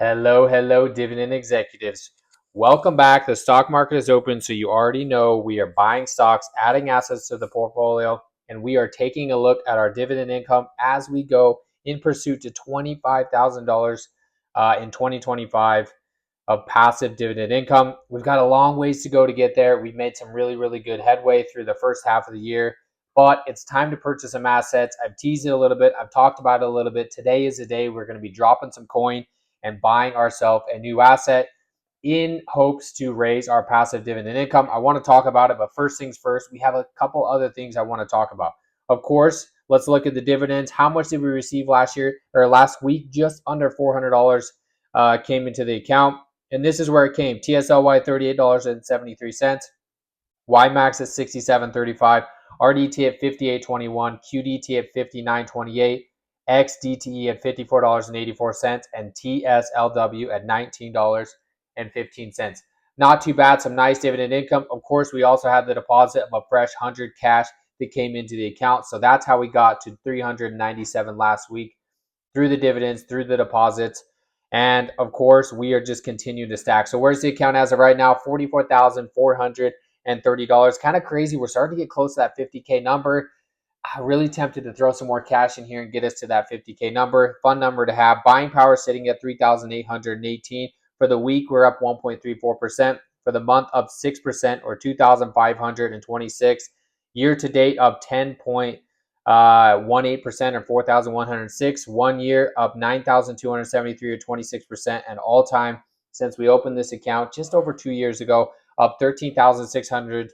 Hello, dividend executives. Welcome back. The stock market is open, so you already know we are buying stocks, adding assets to the portfolio, and we are taking a look at our dividend income as we go in pursuit to $25,000 in 2025 of passive dividend income. We've got a long ways to go to get there. We've made some really good headway through the first half of the year, but it's time to purchase some assets. I've teased it a little bit. I've talked about it a little bit. Today is the day we're going to be dropping some coin and buying ourselves a new asset in hopes to raise our passive dividend income. I want to talk about it, but first things first, we have a couple other things I want to talk about. Of course, let's look at the dividends. How much did we receive last year or last week? Just under $400 came into the account. And this is where it came. TSLY $38.73, Ymax at $67.35, RDT at $58.21, QDT at $59.28, XDTE at $54.84, and TSLW at $19.15. Not too bad. Some nice dividend income. Of course, we also had the deposit of a fresh 100 cash that came into the account. So that's how we got to 397 last week through the dividends, through the deposits. And of course, we are just continuing to stack. So where's the account as of right now? $44,430. Kind of crazy. We're starting to get close to that 50K number. I'm really tempted to throw some more cash in here and get us to that 50K number. Fun number to have. Buying power sitting at 3,818. For the week, we're up 1.34%. For the month, up 6% or 2,526. Year to date, up 10.18% or 4,106. 1 year, up 9,273 or 26%. And all time since we opened this account just over 2 years ago, up 13,664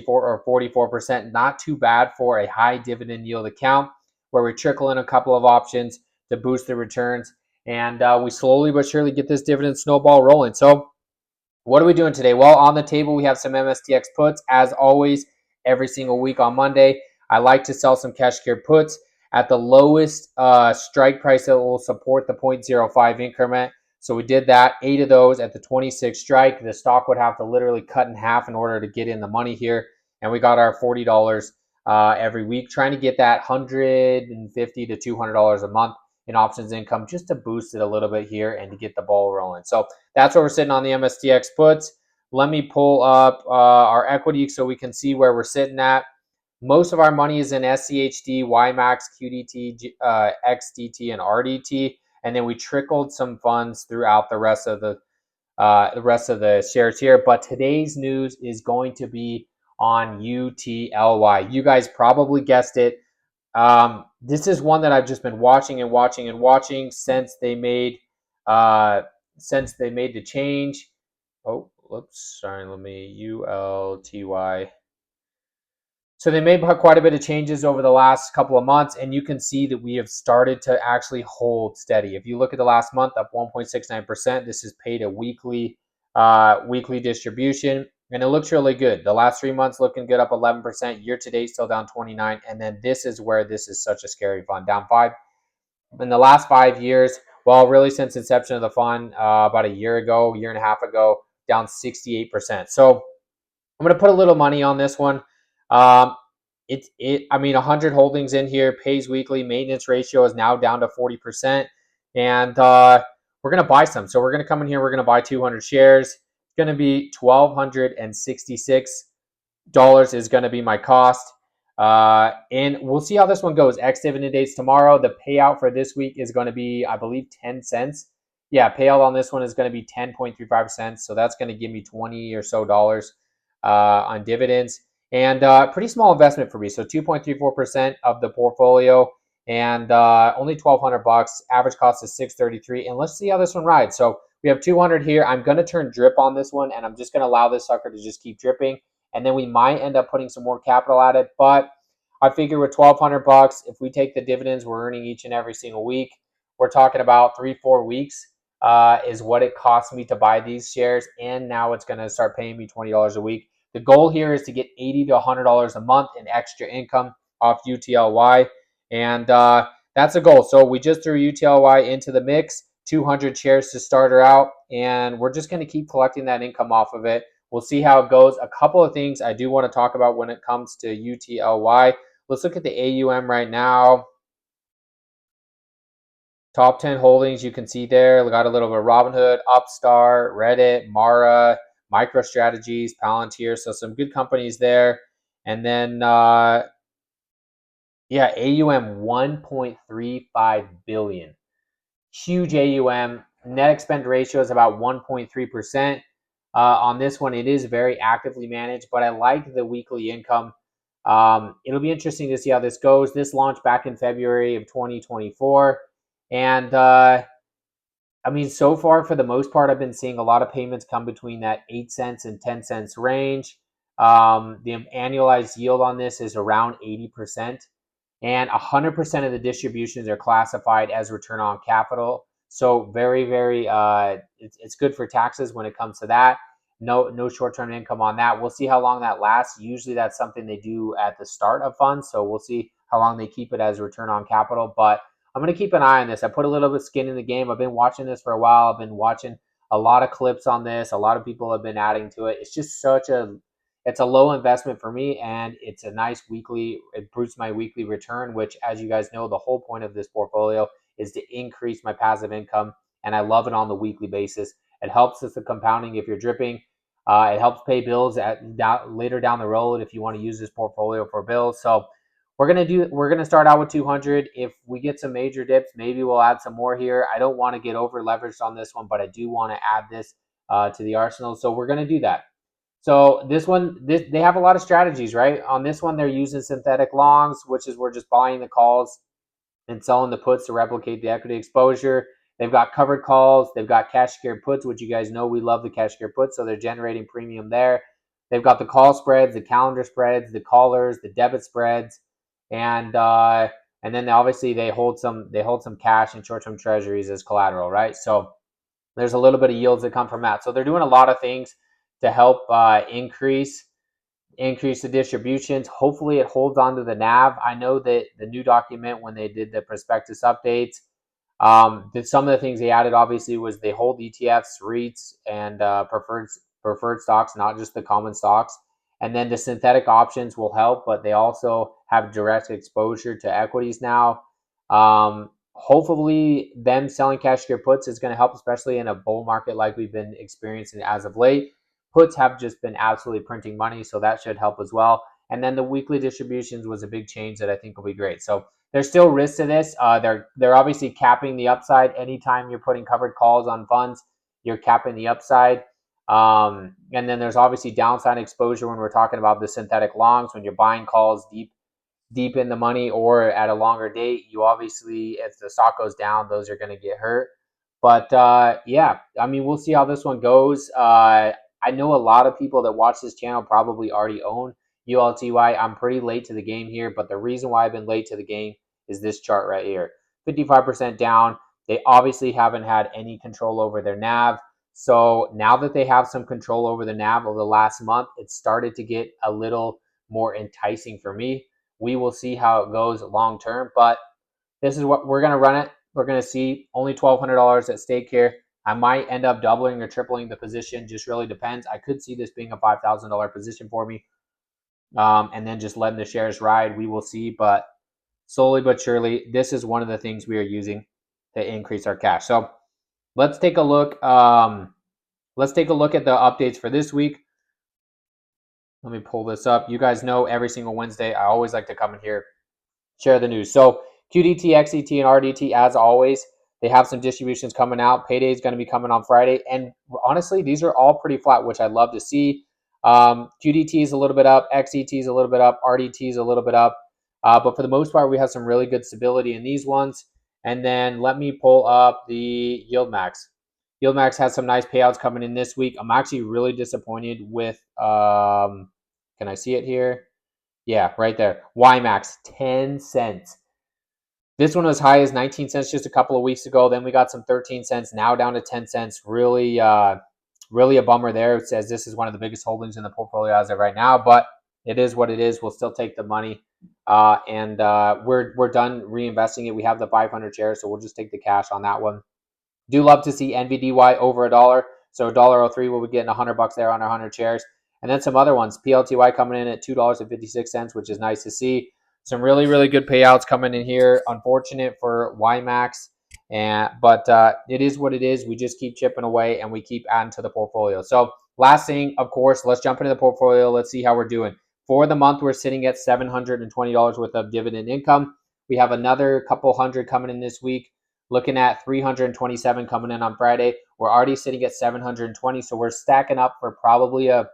or 44%. Not too bad for a high dividend yield account where we trickle in a couple of options to boost the returns. And we slowly but surely get this dividend snowball rolling. So what are we doing today? Well, on the table, we have some MSTX puts. As always, every single week on Monday, I like to sell some cash secured puts at the lowest strike price that will support the 0.05 increment. So we did that, 8 of those at the 26 strike. The stock would have to literally cut in half in order to get in the money here. And we got our $40 every week, trying to get that $150 to $200 a month in options income just to boost it a little bit here and to get the ball rolling. So that's where we're sitting on the MSTX puts. Let me pull up our equity so we can see where we're sitting at. Most of our money is in SCHD, Ymax, QDT, XDT, and RDT, and then we trickled some funds throughout the rest of the shares here. But today's news is going to be on UTLY. You guys probably guessed it. This is one that I've just been watching since they made the change. Oh, whoops, sorry, let me ULTY. So they made quite a bit of changes over the last couple of months, and you can see that we have started to actually hold steady. If you look at the last month, up 1.69%. This is paid a weekly distribution, and it looks really good. The last 3 months looking good, up 11%. Year to date, still down 29%. And then this is where this is such a scary fund, down 5%. In the last 5 years, well, really since inception of the fund, about a year and a half ago, down 68%. So I'm going to put a little money on this one. I mean, 100 holdings in here, pays weekly. Maintenance ratio is now down to 40%. And we're going to buy some. So we're going to come in here. We're going to buy 200 shares. It's going to be $1,266 is going to be my cost. And we'll see how this one goes. Ex-dividend dates tomorrow. The payout for this week is going to be, I believe, 10 cents. Yeah, payout on this one is going to be 10.35 cents. So that's going to give me 20 or so dollars on dividends. And pretty small investment for me. So 2.34% of the portfolio and only $1,200. Average cost is $633. And let's see how this one rides. So we have 200 here. I'm going to turn drip on this one, and I'm just going to allow this sucker to just keep dripping. And then we might end up putting some more capital at it. But I figure with $1,200, if we take the dividends we're earning each and every single week, we're talking about 3-4 weeks is what it costs me to buy these shares. And now it's going to start paying me $20 a week. The goal here is to get $80 to $100 a month in extra income off UTLY. And that's a goal. So we just threw UTLY into the mix, 200 shares to start her out. And we're just going to keep collecting that income off of it. We'll see how it goes. A couple of things I do want to talk about when it comes to UTLY. Let's look at the AUM right now. Top 10 holdings you can see there. We got a little bit of Robinhood, Upstart, Reddit, Mara, MicroStrategies, Palantir. So some good companies there. And then, yeah, AUM 1.35 billion. Huge AUM. Net expense ratio is about 1.3%. On this one, it is very actively managed, but I like the weekly income. It'll be interesting to see how this goes. This launched back in February of 2024. And I mean, so far, for the most part, I've been seeing a lot of payments come between that 8 cents and 10 cents range. The annualized yield on this is around 80%. And 100% of the distributions are classified as return on capital. So very, very, it's good for taxes when it comes to that. No short-term income on that. We'll see how long that lasts. Usually that's something they do at the start of funds. So we'll see how long they keep it as return on capital. But I'm going to keep an eye on this. I put a little bit of skin in the game. I've been watching this for a while. I've been watching a lot of clips on this. A lot of people have been adding to it. It's just it's a low investment for me, and it's a nice weekly, it boosts my weekly return, which, as you guys know, the whole point of this portfolio is to increase my passive income, and I love it on the weekly basis. It helps with the compounding if you're dripping. It helps pay bills later down the road if you want to use this portfolio for bills. So we're gonna start out with 200. If we get some major dips, maybe we'll add some more here. I don't want to get over leveraged on this one, but I do want to add this to the arsenal. So we're gonna do that. So this one, they have a lot of strategies, right? On this one, they're using synthetic longs, which is we're just buying the calls and selling the puts to replicate the equity exposure. They've got covered calls. They've got cash secured puts, which you guys know we love the cash secured puts, so they're generating premium there. They've got the call spreads, the calendar spreads, the callers, the debit spreads, and then obviously they hold some cash and short-term treasuries as collateral, right? So there's a little bit of yields that come from that. So they're doing a lot of things to help increase the distributions. Hopefully it holds on to the NAV. I know that the new document, when they did the prospectus updates, that some of the things they added obviously was they hold ETFs, REITs, and preferred stocks, not just the common stocks. And then the synthetic options will help, but they also have direct exposure to equities now. Hopefully them selling cash secure puts is going to help, especially in a bull market like we've been experiencing as of late. Puts have just been absolutely printing money, so that should help as well. And then the weekly distributions was a big change that I think will be great. So there's still risk to this. They're obviously capping the upside. Anytime you're putting covered calls on funds, you're capping the upside. And then there's obviously downside exposure when we're talking about the synthetic longs. When you're buying calls deep in the money or at a longer date, you obviously, if the stock goes down, those are going to get hurt. But yeah, I mean, we'll see how this one goes. I know a lot of people that watch this channel probably already own ULTY. I'm pretty late to the game here, but the reason why I've been late to the game is this chart right here. 55% down. They obviously haven't had any control over their NAV. So now that they have some control over the NAV over the last month, it started to get a little more enticing for me. We will see how it goes long term, but this is what we're going to run it. We're going to see only $1,200 at stake here. I might end up doubling or tripling the position. Just really depends. I could see this being a $5,000 position for me, and then just letting the shares ride. We will see, but slowly but surely, this is one of the things we are using to increase our cash. So let's take a look. Let's take a look at the updates for this week. Let me pull this up. You guys know every single Wednesday, I always like to come in here, share the news. So QDT, XET, and RDT, as always, they have some distributions coming out. Payday is going to be coming on Friday. And honestly, these are all pretty flat, which I'd love to see. QDT is a little bit up. XET is a little bit up. RDT is a little bit up. But for the most part, we have some really good stability in these ones. And then let me pull up the Ymax. Ymax has some nice payouts coming in this week. I'm actually really disappointed with, can I see it here? Yeah, right there. Ymax, 10 cents. This one was high as 19 cents just a couple of weeks ago. Then we got some 13 cents, now down to 10 cents. Really a bummer there. It says this is one of the biggest holdings in the portfolio as of right now, but it is what it is. We'll still take the money, and we're done reinvesting it. We have the 500 shares, so we'll just take the cash on that one. Do love to see NVDY over $1. So $1.03, we'll be getting $100 there on our 100 shares. And then some other ones. PLTY coming in at $2.56, which is nice to see. Some really, really good payouts coming in here. Unfortunate for Ymax But it is what it is. We just keep chipping away and we keep adding to the portfolio. So last thing, of course, let's jump into the portfolio. Let's see how we're doing. For the month, we're sitting at $720 worth of dividend income. We have another couple hundred coming in this week. Looking at 327 coming in on Friday. We're already sitting at 720, so we're stacking up for probably a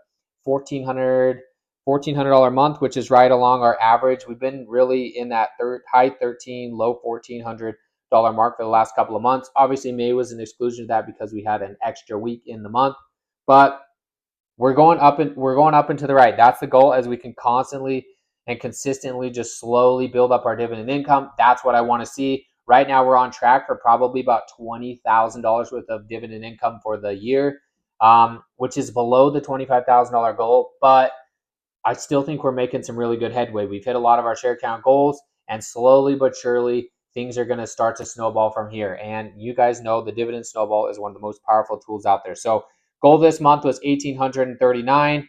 $1,400 month, which is right along our average. We've been really in that high 13, low $1,400 mark for the last couple of months. Obviously, May was an exclusion to that because we had an extra week in the month, but we're going up and to the right. That's the goal, as we can constantly and consistently just slowly build up our dividend income. That's what I want to see. Right now, we're on track for probably about $20,000 worth of dividend income for the year, which is below the $25,000 goal, but I still think we're making some really good headway. We've hit a lot of our share count goals, and slowly but surely, things are going to start to snowball from here. And you guys know the dividend snowball is one of the most powerful tools out there. So goal this month was 1,839.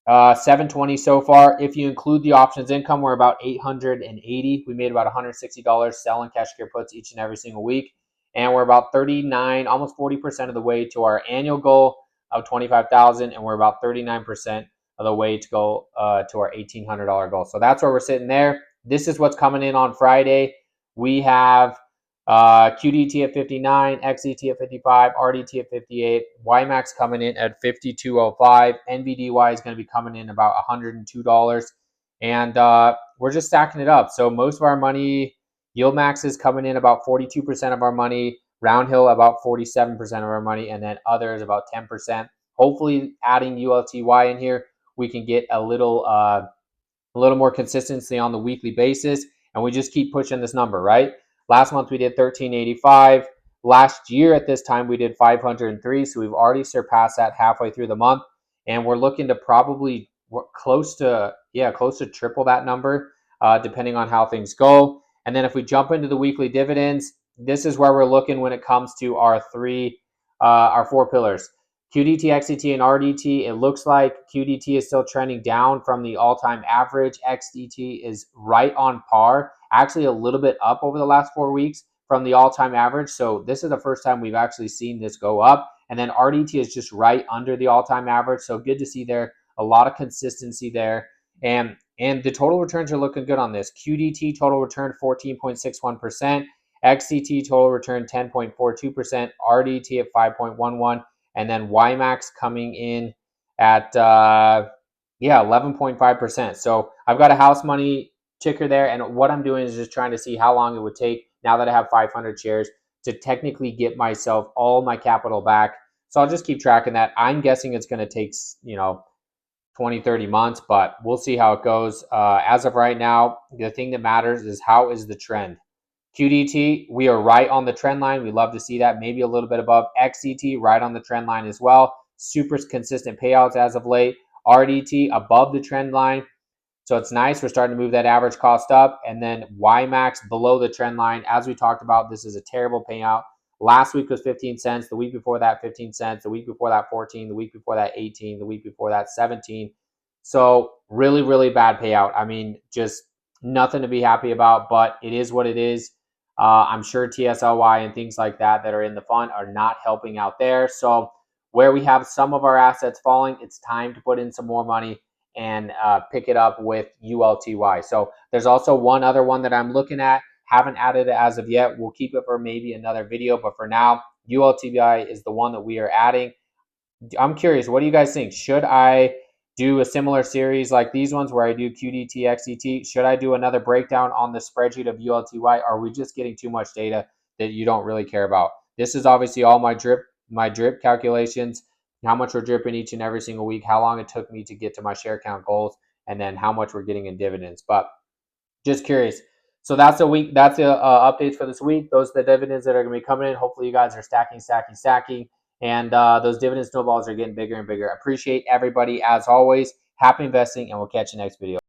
720 so far. If you include the options income, we're about 880. We made about $160 selling cash secure puts each and every single week, and we're about 39, almost 40% of the way to our annual goal of 25,000, and we're about 39% of the way to go to our $1,800 goal. So that's where we're sitting there. This is what's coming in on Friday. We have QDT at 59, XDT at 55, RDT at 58, Ymax coming in at 52.05, NVDY is going to be coming in about $102, and we're just stacking it up. So most of our money, Ymax is coming in about 42% of our money, Roundhill about 47% of our money, and then others about 10%. Hopefully, adding ULTY in here, we can get a little more consistency on the weekly basis, and we just keep pushing this number, right? Last month we did 1385. Last year at this time we did 503, so we've already surpassed that halfway through the month, and we're looking to probably close to triple that number, depending on how things go. And then if we jump into the weekly dividends, this is where we're looking when it comes to our four pillars. QDT, XDT, and RDT, it looks like QDT is still trending down from the all-time average. XDT is right on par, actually a little bit up over the last 4 weeks from the all-time average. So this is the first time we've actually seen this go up. And then RDT is just right under the all-time average. So good to see there. A lot of consistency there. And the total returns are looking good on this. QDT total return 14.61%. XDT total return 10.42%. RDT at 5.11%. And then Ymax coming in at 11.5%. So I've got a house money ticker there, and what I'm doing is just trying to see how long it would take, now that I have 500 shares, to technically get myself all my capital back. So I'll just keep tracking that. I'm guessing it's going to take 20, 30 months, but we'll see how it goes. As of right now, the thing that matters is how is the trend. QDT, we are right on the trend line. We love to see that, maybe a little bit above. XDT, right on the trend line as well. Super consistent payouts as of late. RDT, above the trend line. So it's nice. We're starting to move that average cost up. And then Ymax, below the trend line. As we talked about, this is a terrible payout. Last week was 15 cents. The week before that, 15 cents. The week before that, 14. The week before that, 18. The week before that, 17. So really, really bad payout. I mean, just nothing to be happy about, but it is what it is. I'm sure TSLY and things like that are in the fund are not helping out there. So where we have some of our assets falling, it's time to put in some more money and pick it up with ULTY. So there's also one other one that I'm looking at. Haven't added it as of yet. We'll keep it for maybe another video, but for now, ULTY is the one that we are adding. I'm curious, what do you guys think? Should I do a similar series like these ones where I do QDT, XDT? Should I do another breakdown on the spreadsheet of ULTY? Or are we just getting too much data that you don't really care about? This is obviously all my drip calculations, how much we're dripping each and every single week, how long it took me to get to my share count goals, and then how much we're getting in dividends. But just curious. So that's the week. That's the updates for this week. Those are the dividends that are going to be coming in. Hopefully you guys are stacking. And those dividend snowballs are getting bigger and bigger. Appreciate everybody as always. Happy investing, and we'll catch you next video.